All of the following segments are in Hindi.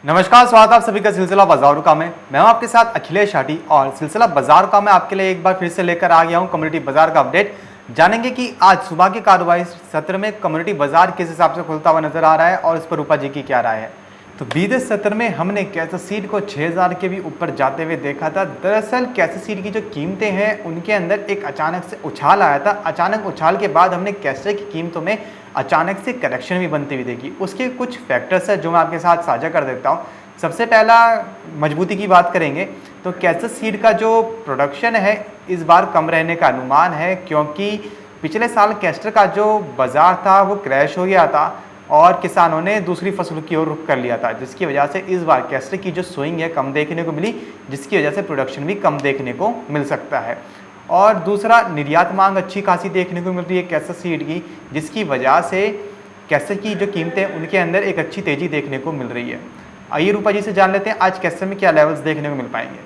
नमस्कार, स्वागत है आप सभी का सिलसिला बाजारों में। मैं हूं आपके साथ अखिलेश शाटी और सिलसिला बाजार का मैं आपके लिए एक बार फिर से लेकर आ गया हूं कम्युनिटी बाजार का अपडेट। जानेंगे कि आज सुबह के कारोबारी सत्र में कम्युनिटी बाजार किस हिसाब से खुलता हुआ नजर आ रहा है और इस पर रूपा जी की क्या राय है। तो बीते सत्र में हमने कैसे सीड को 6000 के भी ऊपर जाते हुए देखा था। दरअसल कैसे सीड की जो कीमतें हैं उनके अंदर एक अचानक से उछाल आया था। अचानक उछाल के बाद हमने कैसे की कीमतों में अचानक से करेक्शन भी बनती हुई देखी। उसके कुछ फैक्टर्स है जो मैं आपके साथ साझा कर देता हूँ। सबसे पहला मजबूती की बात करेंगे तो कैसर सीड का जो प्रोडक्शन है इस बार कम रहने का अनुमान है, क्योंकि पिछले साल कैस्टर का जो बाज़ार था वो क्रैश हो गया था और किसानों ने दूसरी फसलों की ओर रुख कर लिया था, जिसकी वजह से इस बार कैस्टर की जो सोइंग है कम देखने को मिली, जिसकी वजह से प्रोडक्शन भी कम देखने को मिल सकता है। और दूसरा, निर्यात मांग अच्छी खासी देखने को मिल रही है कैसर सीड की, जिसकी वजह से कैसर की जो कीमतें हैं उनके अंदर एक अच्छी तेज़ी देखने को मिल रही है। आइए रूपा जी से जान लेते हैं आज कैसर में क्या लेवल्स देखने को मिल पाएंगे।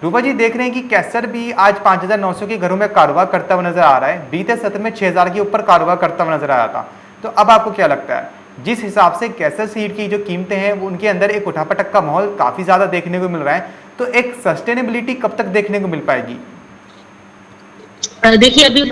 रूपा जी, देख रहे हैं कि कैसर भी आज 5900 के घरों में कारोबार करता हुआ नजर आ रहा है। बीते सत्र में 6000 के ऊपर कारोबार करता हुआ नजर आया था। तो अब आपको क्या लगता है, जिस हिसाब से कैसर सीड की जो कीमतें हैं वो उनके अंदर एक उठापटक का माहौल काफी ज्यादा देखने को मिल रहा है, तो एक सस्टेनेबिलिटी कब तक देखने को मिल पाएगी? देखिए, अभी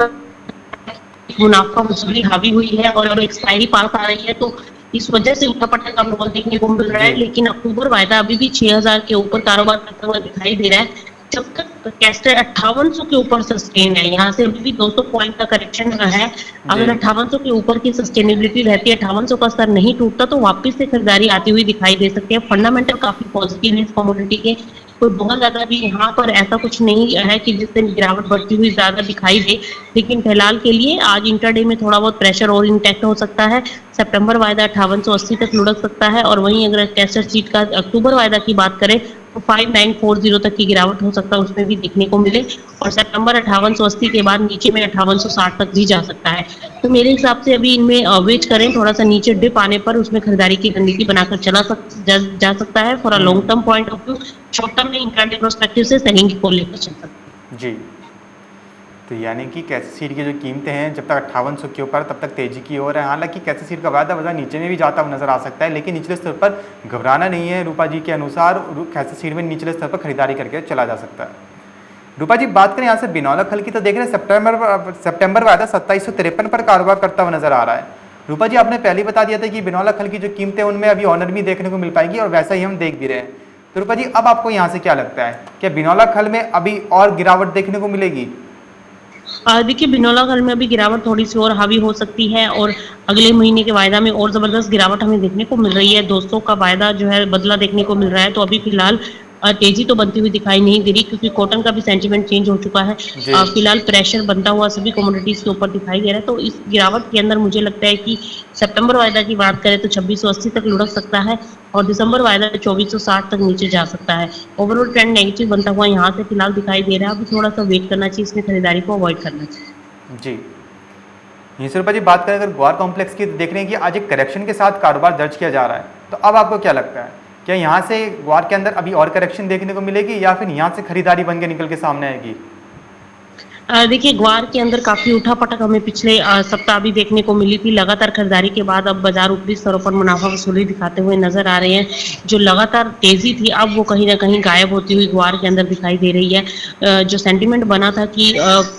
मुनाफा वसूली हावी हुई है और एक्सपायरी पास आ रही है, तो इस वजह से उठापटक का माहौल देखने को मिल रहा है। लेकिन अक्टूबर वायदा अभी भी 6000 के ऊपर कारोबार करता हुआ दिखाई दे रहा है। जब तक कैस्टर 5800 के ऊपर सस्टेन है, यहाँ से अभी भी 200 पॉइंट का करेक्शन है। अगर 5800 के ऊपर की सस्टेनेबिलिटी रहती है, 5800 का स्तर नहीं टूटता, तो वापस से खरीदारी आती हुई दिखाई दे सकती है। फंडामेंटल काफी पॉजिटिव है इस कमोडिटी के। कोई बहुत ज्यादा भी यहाँ पर ऐसा कुछ नहीं है कि जिससे गिरावट बढ़ती हुई ज्यादा दिखाई दे। लेकिन फिलहाल के लिए आज इंटरडे में थोड़ा बहुत प्रेशर और इंटैक्ट हो सकता है। सितंबर वायदा 5880 तक लुढ़क सकता है, और वहीं अगर कैसर सीड का अक्टूबर वायदा की बात करें तो 5940 तक की गिरावट हो सकता है, उसमें भी देखने को मिले। और सितंबर 5880 के बाद नीचे में 5860 तक भी जा सकता है। तो मेरे हिसाब से अभी इनमें वेट करें, थोड़ा सा नीचे डिप आने पर उसमें खरीदारी की रणनीति बनाकर जा सकता है। For a long term point of view, short term में इंट्राडे प्रोस्पेक्टिव से सेलिंग को लेकर चल सकता है। जी, तो यानी कि कैसे सीड की जो कीमतें हैं जब तक 5800 के ऊपर तब तक तेजी की ओर है। हालांकि कैसे सीड का वायदा बाजार नीचे में भी जाता हुआ नजर आ सकता है, लेकिन निचले स्तर पर घबराना नहीं है। रूपा जी के अनुसार कैसे सीड में निचले स्तर पर खरीदारी करके चला जा सकता है। रूपा जी, बात करें यहाँ से बिनौला खल की, तो देख रहे हैं सितंबर वायदा 2753 पर कारोबार करता हुआ नजर आ रहा है। रूपा जी, आपने पहले बता दिया था कि बिनौला खल की जो कीमतें उनमें अभी ऑनर भी देखने को मिल पाएगी और वैसा ही हम देख भी रहे हैं। तो रूपा जी, अब आपको यहाँ से क्या लगता है, क्या बिनौला खल में अभी और गिरावट देखने को मिलेगी? देखिए, बिनौला खल में अभी गिरावट थोड़ी सी और हावी हो सकती है, और अगले महीने के वायदा में और जबरदस्त गिरावट हमें देखने को मिल रही है। 200 का वायदा जो है बदला देखने को मिल रहा है। तो अभी फिलहाल तेजी तो बनती हुई दिखाई नहीं दे रही, क्योंकि कॉटन का भी सेंटीमेंट चेंज हो चुका है। फिलहाल प्रेशर बनता हुआ सभी कमोडिटीज के ऊपर दिखाई दे रहा है। तो इस गिरावट के अंदर मुझे लगता है कि सितंबर वायदा की बात करें तो 2680 तक लुढ़क सकता है, और दिसंबर वायदा 2460 तक नीचे जा सकता है। ओवरऑल ट्रेंड नेगेटिव बनता हुआ यहाँ से फिलहाल दिखाई दे रहा है। अभी थोड़ा सा वेट करना चाहिए, इसमें खरीदारी को अवॉइड करना चाहिए। जी, रूपा जी, बात करें अगर ग्वार कॉम्प्लेक्स की, तो देख रहे हैं कि आज एक करेक्शन के साथ कारोबार दर्ज किया जा रहा है। तो अब आपको क्या लगता है, क्या यहाँ से ग्वार के अंदर अभी और करेक्शन देखने को मिलेगी या फिर यहाँ से खरीदारी बन के निकल के सामने आएगी? देखिए, ग्वार के अंदर काफी उठापटक हमें पिछले सप्ताह भी देखने को मिली थी। लगातार खरीदारी के बाद अब बाजार ऊपरी स्तरों पर मुनाफा वसूली दिखाते हुए नजर आ रहे हैं। जो लगातार तेजी थी अब वो कहीं ना कहीं गायब होती हुई ग्वार के अंदर दिखाई दे रही है। जो सेंटीमेंट बना था कि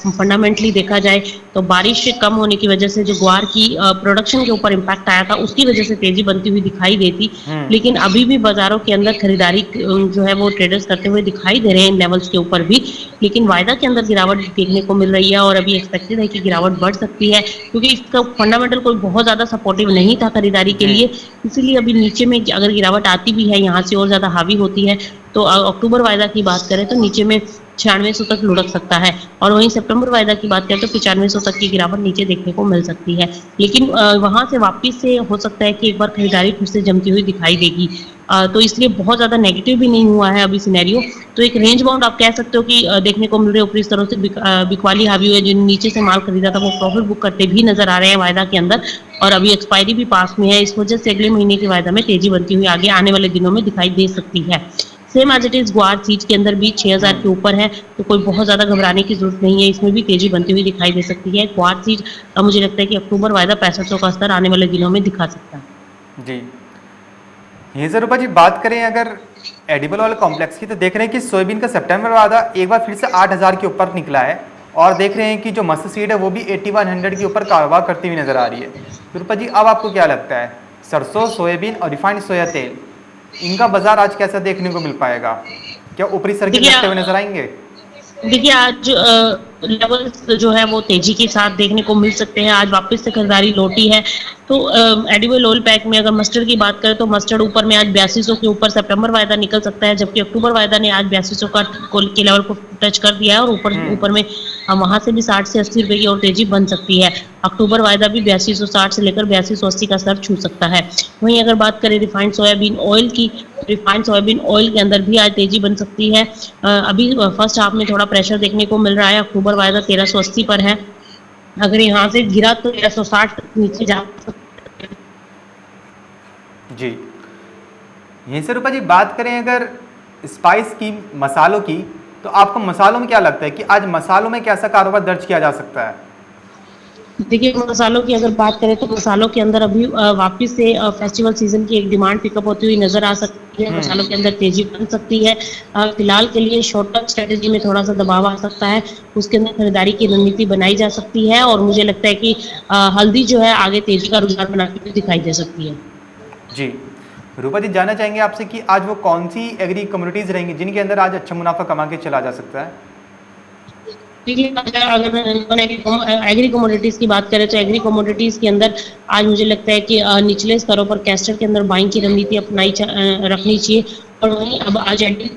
फंडामेंटली देखा जाए तो बारिश कम होने की वजह से जो ग्वार की प्रोडक्शन के ऊपर इम्पैक्ट आया था, उसकी वजह से तेजी बनती हुई दिखाई देती। लेकिन अभी भी बाजारों के अंदर खरीदारी जो है वो ट्रेडर्स करते हुए दिखाई दे रहे हैं इन लेवल्स के ऊपर भी। लेकिन वायदा के अंदर गिरावट देखने को मिल रही है, और अभी एक्सपेक्टेड है कि गिरावट बढ़ सकती है, क्योंकि इसका फंडामेंटल कोई बहुत ज्यादा सपोर्टिव नहीं था खरीदारी के लिए। इसीलिए अभी नीचे में अगर गिरावट आती भी है, यहाँ से और ज्यादा हावी होती है, तो अक्टूबर वायदा की बात करें तो नीचे में 9600 तक लुढ़क सकता है, और वहीं सितंबर वायदा की बात करें तो 9500 तक की गिरावट नीचे देखने को मिल सकती है। लेकिन वहां से वापस से हो सकता है कि एक बार खरीदारी फिर से जमती हुई दिखाई देगी। तो इसलिए बहुत ज्यादा नेगेटिव भी नहीं हुआ है अभी सिनेरियो। तो एक रेंज बाउंड आप कह सकते हो कि देखने को मिल रहे ऊपरी स्तरों से बिकवाली हावी हुई है। जिन नीचे से माल खरीदा था वो प्रॉफिट बुक करते भी नजर आ रहे हैं वायदा के अंदर, और अभी एक्सपायरी भी पास में है। इस वजह से अगले महीने के वायदा में तेजी बनती हुई आगे आने वाले दिनों में दिखाई दे सकती है। सेम एज इट इज ग्वार सीज के अंदर भी 6000 के ऊपर है, तो कोई बहुत ज्यादा घबराने की जरूरत नहीं है। इसमें भी तेजी बनती हुई दिखाई दे सकती है। ग्वार सीज मुझे लगता है कि अक्टूबर वायदा 6500 का स्तर आने वाले दिनों में दिखा सकता है। जी, यहीं से रूपा जी बात करें अगर एडिबल ऑयल कॉम्प्लेक्स की, तो देख रहे हैं कि सोयाबीन का सितंबर वाला एक बार फिर से 8,000 के ऊपर निकला है और देख रहे हैं कि जो मस्टर्ड सीड है वो भी 8100 के ऊपर कारोबार करती हुई नजर आ रही है। तो रूपा जी अब आपको क्या लगता है, सरसों, सोयाबीन और रिफाइंड सोया तेल, इनका बाजार आज कैसा देखने को मिल पाएगा? क्या ऊपरी सर्किट देखिए लगते हुए नजर आएंगे? देखिए आज लेवल्स जो है वो तेजी के साथ देखने को मिल सकते हैं। आज वापस से खरीदारी लौटी है। तो एडिबल ऑयल पैक में अगर मस्टर्ड की बात करें तो मस्टर्ड ऊपर में आज 8200 के ऊपर सितंबर वायदा निकल सकता है, जबकि अक्टूबर वायदा ने आज 8200 के लेवल को टच कर दिया है और ऊपर ऊपर में वहां से भी 60 से 80 रुपए की और तेजी बन सकती है। अक्टूबर वायदा भी 8260 से लेकर 8280 का स्तर छू सकता है। वहीं अगर बात करें रिफाइंड सोयाबीन ऑयल की, रिफाइंड सोयाबीन ऑयल के अंदर भी आज तेजी बन सकती है। अभी फर्स्ट हाफ में थोड़ा प्रेशर देखने को मिल रहा है। अक्टूबर वायदा 1380 पर है। अगर यहाँ से गिरा तो 1360 तक नीचे जा सकता है। जी, यहीं से रूपा जी बात करें अगर स्पाइस की, मसालों की, तो आपको मसालों में क्या लगता है कि आज मसालों में कैसा कारोबार दर्ज किया जा सकता है? देखिए मसालों की अगर बात करें तो मसालों के अंदर अभी वापस से फेस्टिवल सीजन की एक डिमांड पिकअप होती हुई नजर आ सकती है। मसालों के अंदर तेजी बन सकती है। फिलहाल के लिए शॉर्ट टर्म स्ट्रेटेजी में थोड़ा सा दबाव आ सकता है। उसके अंदर खरीदारी की रणनीति बनाई जा सकती है और मुझे लगता है कि हल्दी जो है आगे तेजी का रुझान बनाती हुई दिखाई दे सकती है। जी, रूपा जी जानना चाहेंगे आपसे कि आज वो कौन सी एग्री कम्युनिटीज रहेंगी जिनके अंदर आज अच्छा मुनाफा कमा के चला जा सकता है? देखिए अगर एग्री कमोडिटीज की बात करें तो एग्री कमोडिटीज के अंदर आज मुझे लगता है कि निचले स्तरों पर कैस्टर के अंदर बाइंग की रणनीति रखनी चाहिए। और वहीं अब आज जी,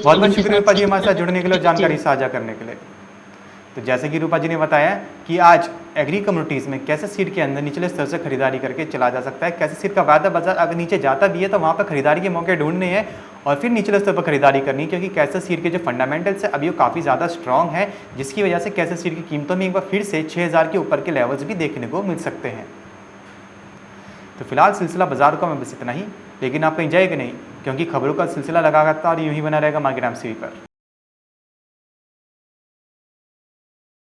बहुत बहुत शुक्रिया रूपा जी हमारे साथ जुड़ने के लिए और जानकारी साझा करने के लिए। तो जैसे कि रूपा जी ने बताया कि आज एग्री कम्युनिटीज़ में कैसे सीड के अंदर निचले स्तर से खरीदारी करके चला जा सकता है, कैसे सीड का वायदा बाजार अगर नीचे जाता भी है तो वहाँ पर खरीदारी के मौके ढूंढने हैं और फिर निचले स्तर पर खरीदारी करनी है, क्योंकि कैसे सीड के जो फंडामेंटल्स है अभी वो काफ़ी ज़्यादा स्ट्रॉन्ग है, जिसकी वजह से कैसे सीड की कीमतों में एक बार फिर से 6000 के ऊपर के लेवल्स भी देखने को मिल सकते हैं। तो फिलहाल सिलसिला बाजार का में बस इतना ही, लेकिन आप कहीं जाएगा नहीं, क्योंकि खबरों का सिलसिला लगातार यूँ ही बना रहेगा मार्केट टाइम्स टीवी पर।